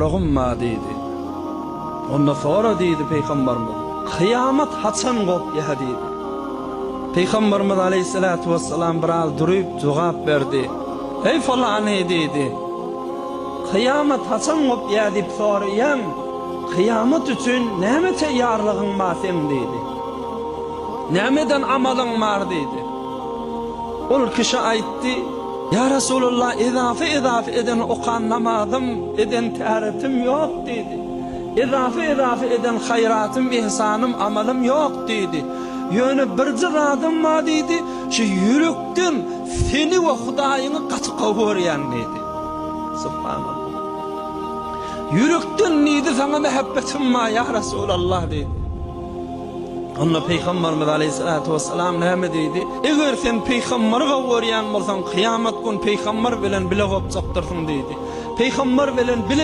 soragım ma dedi. Onda sonra dedi Peygamberimiz, kıyamet haçan gopya dedi. Peygamberimiz aleyhissalatu vesselam biraz durup cevap verdi. Ey falane dedi. Kıyamet haçan gopya dip sorayan, kıyamet üçün näme tayyorliging bar sen dedi. Nämeden amalyň bar dedi. Ol kişi aytdy, ya Resulullah izafe eden okan namazım, eden taharetim yok dedi. İzafe eden hayratım, ihsanım, amalım yok dedi. Yönü bir cıradım ma dedi, şu yürekten seni ve Hudaýyňy gaty gowuryan dedi. Subhanallah. Yürekten neydi sana muhabbetim ma ya Resulallah dedi. Onda Peygamberimiz aleyhissalatu vesselam näme dedi? Eger sen peýgamberi gowuryan bolsaň, kıyamet gün peýgamber bilen bile gopjakdyrsın dedi. Peýgamber bilen bile